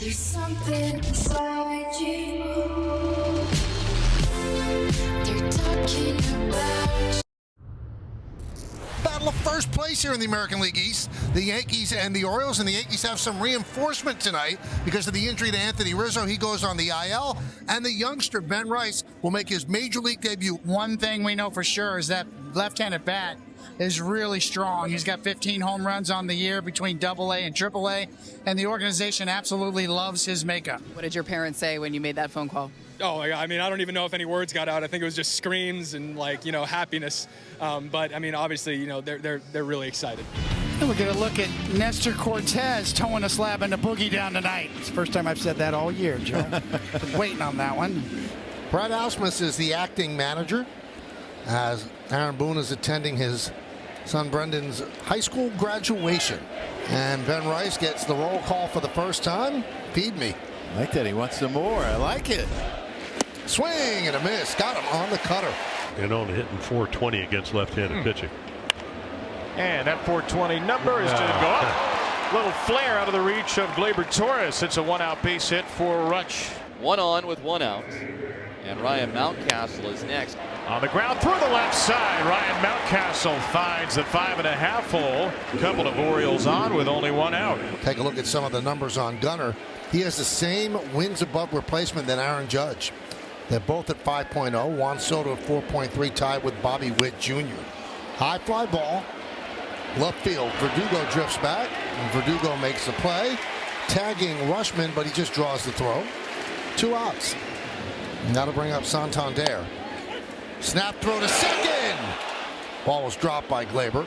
There's something inside you. They're talking about. Battle of first place here in the American League East. The Yankees and the Orioles, and the Yankees have some reinforcement tonight because of the injury to Anthony Rizzo. He goes on the IL, and the youngster Ben Rice will make his major league debut. One thing we know for sure is that left-handed bat is really strong. He's got 15 home runs on the year between AA and AAA, and the organization absolutely loves his makeup. What did your parents say when you made that phone call? Oh, I mean, I don't even know if any words got out. I think it was just screams and, like, you know, happiness. But I mean, obviously, you know, they're really excited. And we're going to look at Nestor Cortez towing a slab and a boogie down tonight. It's the first time I've said that all year, Joe. Been waiting on that one. Brad Ausmus is the acting manager as Aaron Boone is attending his son Brendan's high school graduation. And Ben Rice gets the roll call for the first time. Feed me. I like that. He wants some more. I like it. Swing and a miss. Got him on the cutter. And only hitting 420 against left-handed pitching. And that 420 number is going to go up. Little flare out of the reach of Gleyber Torres. It's a one-out base hit for Rutsch. One on with one out. And Ryan Mountcastle is next. On the ground through the left side, Ryan Mountcastle finds the 5.5 hole. A couple of Orioles on with only one out. Take a look at some of the numbers on Gunnar. He has the same wins above replacement than Aaron Judge. They're both at 5.0. Juan Soto at 4.3, tied with Bobby Witt Jr. High fly ball. Left field. Verdugo drifts back, and Verdugo makes the play. Tagging Rushman, but he just draws the throw. 2 outs. And that'll bring up Santander. Snap throw to second. Ball was dropped by Gleyber.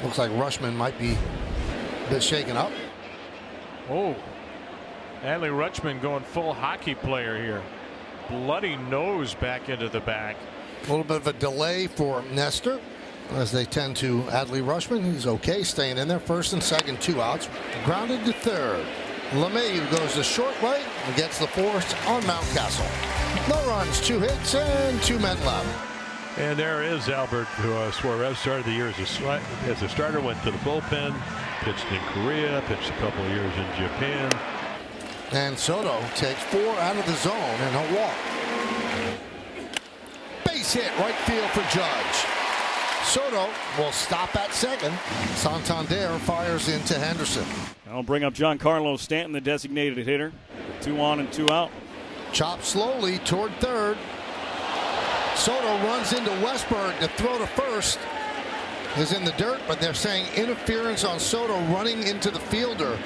Looks like Rushman might be a bit shaken up. Oh, Adley Rutschman going full hockey player here. Bloody nose back into the back. A little bit of a delay for Nestor as they tend to Adley Rutschman. He's okay, staying in there. First and second, 2 outs. Grounded to third. LeMahieu goes to short right and gets the force on Mountcastle. No runs, 2 hits, and 2 men left. And there is Albert Suarez. Started the year as a starter, went to the bullpen, pitched in Korea, pitched a couple of years in Japan. And Soto takes 4 out of the zone and a walk. Base hit right field for Judge. Soto will stop at second. Santander fires into Henderson. I'll bring up Giancarlo Stanton, the designated hitter. 2 on and 2 out. Chopped slowly toward third. Soto runs into Westberg to throw to first. Is in the dirt, but they're saying interference on Soto running into the fielder.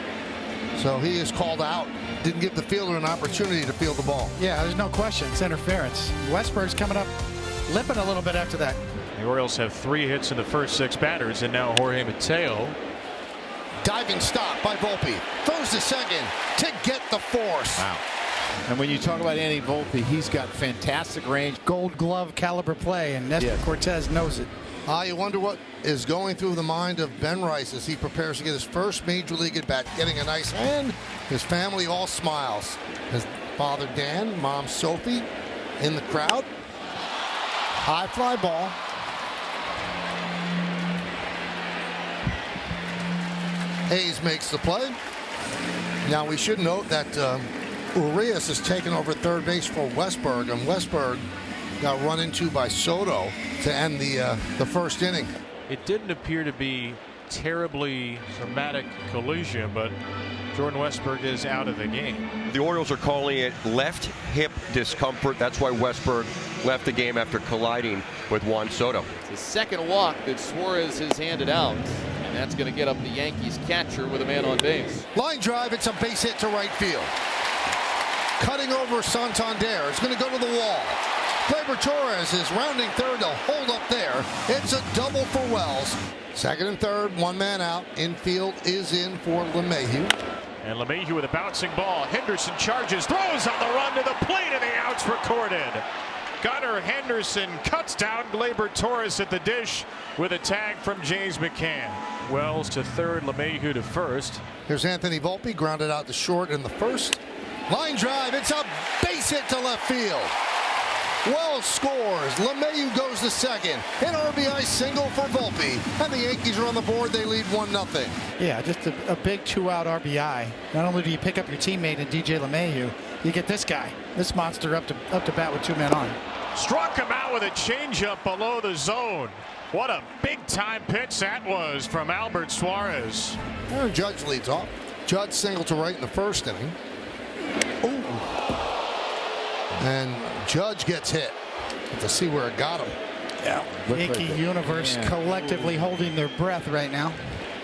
So he is called out. Didn't give the fielder an opportunity to field the ball. Yeah, there's no question. It's interference. Westberg's coming up limping a little bit after that. The Orioles have 3 hits in the first 6 batters, and now Jorge Mateo. Diving stop by Volpe. Throws to second to get the force. Wow. And when you talk about Andy Volpe, he's got fantastic range. Gold glove caliber play, and Nestor Cortez knows it. You wonder what is going through the mind of Ben Rice as he prepares to get his first major league at bat, getting a nice hand. His family all smiles. His father Dan, mom Sophie in the crowd. High fly ball. Hayes makes the play. Now we should note that Urias has taken over third base for Westberg, and Westberg got run into by Soto to end the first inning. It didn't appear to be terribly traumatic collision, but Jordan Westberg is out of the game. The Orioles are calling it left hip discomfort. That's why Westberg left the game after colliding with Juan Soto. It's the second walk that Suarez has handed out, and that's going to get up the Yankees catcher with a man on base. Line drive, it's a base hit to right field. Cutting over Santander. It's going to go to the wall. Gleyber Torres is rounding third to hold up there. It's a double for Wells. Second and third, 1 man out. Infield is in for LeMahieu. And LeMahieu with a bouncing ball. Henderson charges, throws on the run to the plate, and the out's recorded. Gunnar Henderson cuts down Gleyber Torres at the dish with a tag from James McCann. Wells to third, LeMahieu to first. Here's Anthony Volpe, grounded out to short in the first. Line drive, it's a base hit to left field. Wells scores. LeMahieu goes to second. An RBI single for Volpe. And the Yankees are on the board. They lead 1-0. Yeah, just a big 2-out RBI. Not only do you pick up your teammate in DJ LeMahieu, you get this guy, this monster up to bat with 2 men on. Struck him out with a changeup below the zone. What a big-time pitch that was from Albert Suarez. Aaron Judge leads off. Judge single to right in the first inning. Ooh. And Judge gets hit. To see where it got him. Yeah. Yankee universe collectively holding their breath right now.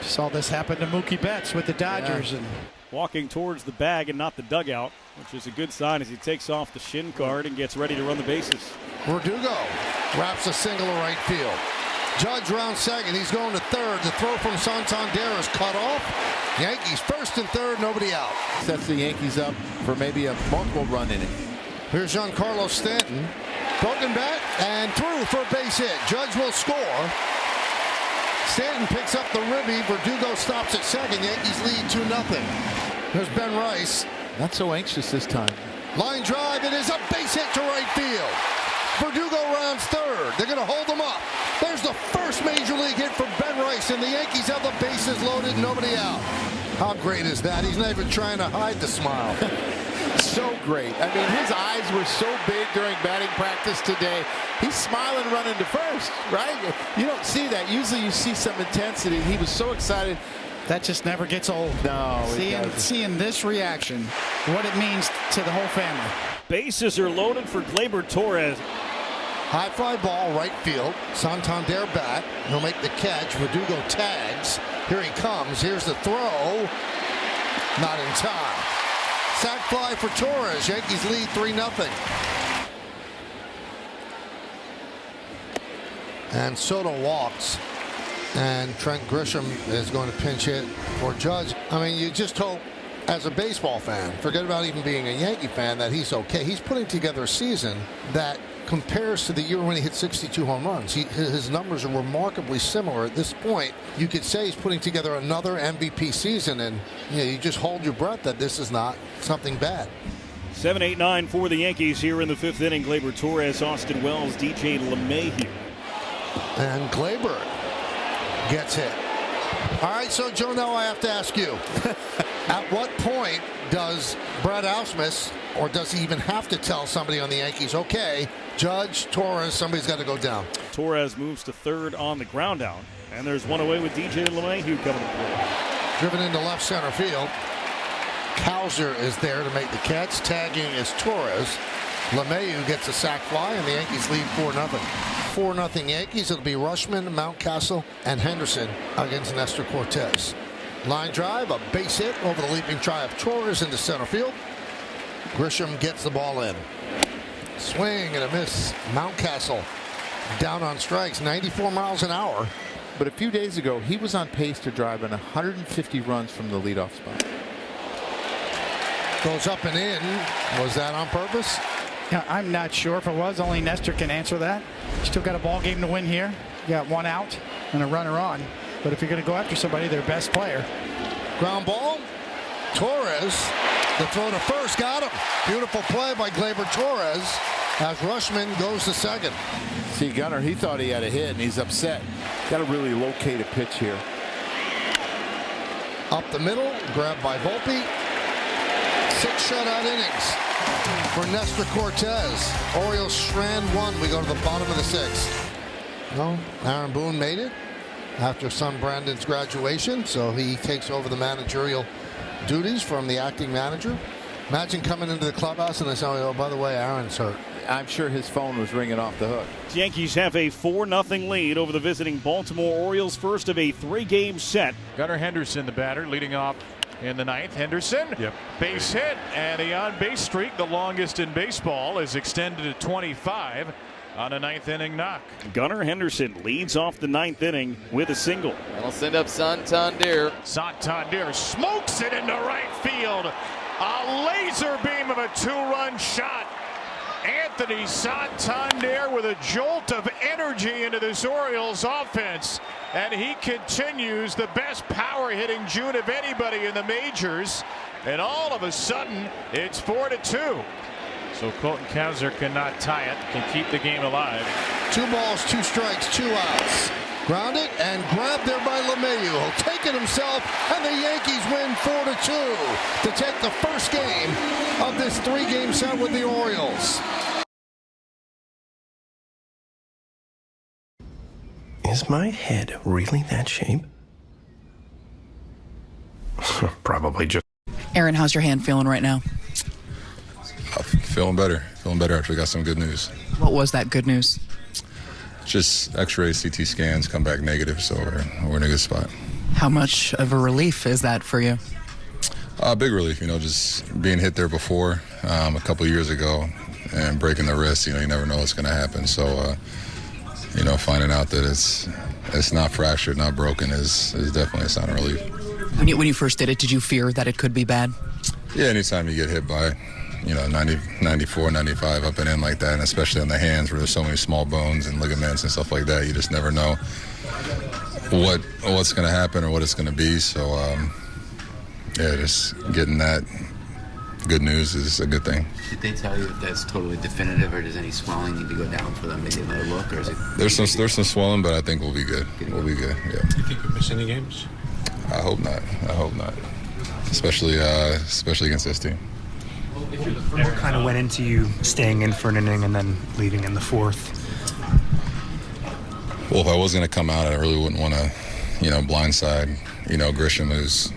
Saw this happen to Mookie Betts with the Dodgers. And walking towards the bag and not the dugout, which is a good sign as he takes off the shin guard and gets ready to run the bases. Verdugo wraps a single to right field. Judge round second. He's going to third. The throw from Santander is cut off. Yankees first and third, nobody out. Sets the Yankees up for maybe a multiple run inning. Here's Giancarlo Stanton. Broken bat and through for a base hit. Judge will score. Stanton picks up the ribby. Verdugo stops at second. Yankees lead 2-0. There's Ben Rice. Not so anxious this time. Line drive. It is a base hit to right field. Verdugo rounds third. They're going to hold him up. There's the first major league hit for Ben Rice, and the Yankees have the bases loaded, nobody out. How great is that? He's not even trying to hide the smile. So great. I mean, his eyes were so big during batting practice today. He's smiling running to first, right? You don't see that. Usually you see some intensity. He was so excited. That just never gets old. No, seeing this reaction, what it means to the whole family. Bases are loaded for Gleyber Torres. High fly ball, right field. Santander bat. He'll make the catch. Verdugo tags. Here he comes. Here's the throw. Not in time. Sac fly for Torres. Yankees lead 3-0. And Soto walks. And Trent Grisham is going to pinch hit for Judge. I mean, you just hope, as a baseball fan, forget about even being a Yankee fan, that he's okay. He's putting together a season that compares to the year when he hit 62 home runs. His numbers are remarkably similar. At this point, you could say he's putting together another MVP season, and you just hold your breath that this is not something bad. 7-8-9 for the Yankees here in the 5th inning. Gleyber Torres, Austin Wells, DJ LeMahieu. And Gleyber gets hit. All right, so Joe, now I have to ask you. At what point does Brad Ausmus, or does he even have to tell somebody on the Yankees, okay, Judge, Torres, somebody's got to go down? Torres moves to third on the ground out. And there's one away with DJ LeMahieu coming to play. Driven into left center field. Cowser is there to make the catch. Tagging is Torres. LeMahieu gets a sac fly, and the Yankees lead 4-0. 4-0 Yankees. It'll be Rushman, Mountcastle, and Henderson against Nestor Cortez. Line drive, a base hit over the leaping try of Torres into center field. Grisham gets the ball in. Swing and a miss. Mountcastle down on strikes, 94 miles an hour. But a few days ago, he was on pace to drive in 150 runs from the leadoff spot. Goes up and in. Was that on purpose? Yeah, I'm not sure if it was. Only Nestor can answer that. Still got a ball game to win here. You got one out and a runner on. But if you're going to go after somebody, their best player. Ground ball. Torres. The throw to first. Got him. Beautiful play by Gleyber Torres as Rushman goes to second. See, Gunnar, he thought he had a hit, and he's upset. Got to really locate a pitch here. Up the middle. Grabbed by Volpe. 6 shutout innings for Nestor Cortez. Orioles strand 1. We go to the bottom of the 6th. No, Aaron Boone made it after son Brandon's graduation, so he takes over the managerial duties from the acting manager. Imagine coming into the clubhouse and they say, oh, by the way, Aaron's hurt. I'm sure his phone was ringing off the hook. Yankees have a 4-0 lead over the visiting Baltimore Orioles, first of a 3-game set. Gunnar Henderson, the batter, leading off in the 9th. Henderson, base hit, and the on-base streak, the longest in baseball, is extended to 25 on a 9th inning knock. Gunnar Henderson leads off the 9th inning with a single. That'll send up Santander. Santander smokes it into right field. A laser beam of a 2-run shot. Anthony Santander with a jolt of energy into this Orioles offense, and he continues the best power hitting June of anybody in the majors, and all of a sudden it's 4-2. So Colton Kaiser cannot tie it, can keep the game alive. 2 balls, 2 strikes, 2 outs. Grounded and grabbed there by LeMahieu. He'll take it himself, and the Yankees win 4-2 to take the first game of this 3-game set with the Orioles. Is my head really that shape? Probably just. Aaron, how's your hand feeling right now? Feeling better after we got some good news. What was that good news? Just x-rays, CT scans come back negative, so we're in a good spot. How much of a relief is that for you? Big relief, just being hit there before a couple of years ago and breaking the wrist, you never know what's going to happen. So, finding out that it's not fractured, not broken is definitely a sign of relief. When you first did it, did you fear that it could be bad? Yeah, anytime you get hit by 90, 94, 95 up and in like that, and especially on the hands where there's so many small bones and ligaments and stuff like that, you just never know what's going to happen or what it's going to be. So, just getting that good news is a good thing. Did they tell you if that's totally definitive, or does any swelling need to go down for them to get another look, or is it? There's some swelling, but I think we'll be good. We'll be good. Yeah. Do you think you'll miss any games? I hope not. Especially against this team. What kind of went into you staying in for an inning and then leaving in the 4th? Well, if I was going to come out, I really wouldn't want to, blindside, Grisham, who's,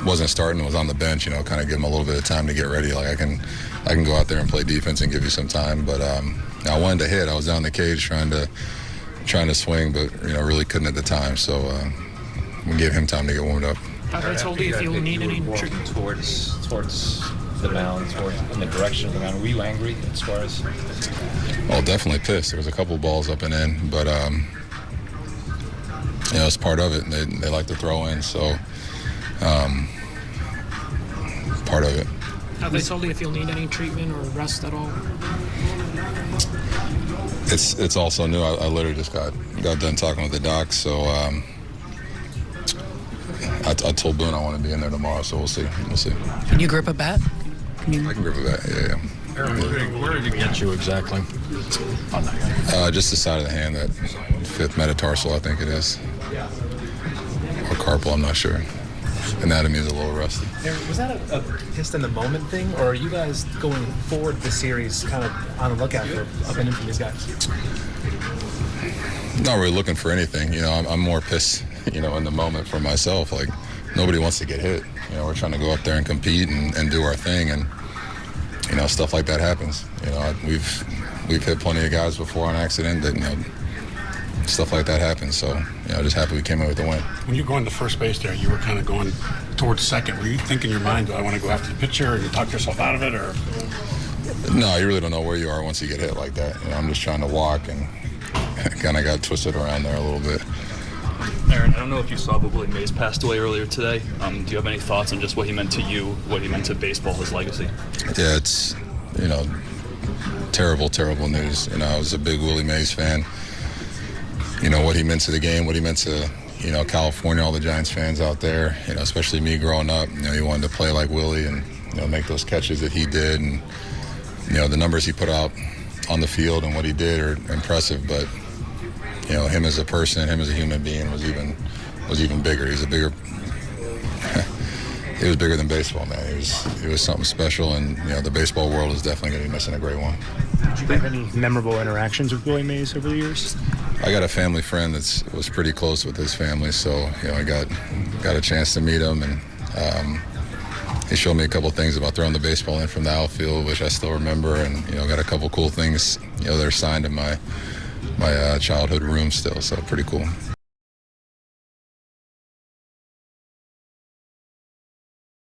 wasn't starting, was on the bench, kind of give him a little bit of time to get ready. Like I can go out there and play defense and give you some time. But I wanted to hit. I was down the cage trying to swing, but really couldn't at the time. So we gave him time to get warmed up. I told you if you need any treatment towards the mound, in the direction of the mound. Were you angry as far as? Oh, definitely pissed. There was a couple balls up and in, but it's part of it. They like to throw in, so part of it. Have they told you if you'll need any treatment or rest at all? It's also new. I literally just got done talking with the doc, so I told Boone I want to be in there tomorrow, so we'll see. Can you grip a bat? I can grip a bat, yeah. Aaron, where did it get you exactly? Just the side of the hand, that 5th metatarsal, I think it is. Or carpal, I'm not sure. Anatomy is a little rusty. Aaron, was that a pissed in the moment thing, or are you guys going forward this series kind of on the lookout for up and in from these guys? Not really looking for anything. I'm more pissed, in the moment for myself. Like, nobody wants to get hit. We're trying to go up there and compete and do our thing, and stuff like that happens. We've hit plenty of guys before on accident that stuff like that happens. So just happy we came in with the win. When you go into first base there, you were kind of going towards second. Were you thinking in your mind, do I want to go after the pitcher, or you talk yourself out of it, or? No, you really don't know where you are once you get hit like that. I'm just trying to walk, and kind of got twisted around there a little bit. Aaron, I don't know if you saw, but Willie Mays passed away earlier today. Do you have any thoughts on just what he meant to you, what he meant to baseball, his legacy? Yeah, it's, terrible news. I was a big Willie Mays fan. What he meant to the game, what he meant to, California, all the Giants fans out there, especially me growing up. He wanted to play like Willie and, make those catches that he did. And, the numbers he put out on the field and what he did are impressive, but him as a person, him as a human being was even bigger. He was bigger than baseball, man. He was something special, and the baseball world is definitely going to be missing a great one. Did you have any memorable interactions with Willie Mays over the years? I got a family friend that was pretty close with his family, so I got a chance to meet him, and he showed me a couple things about throwing the baseball in from the outfield, which I still remember, and got a couple cool things that are signed in my childhood room still, so pretty cool.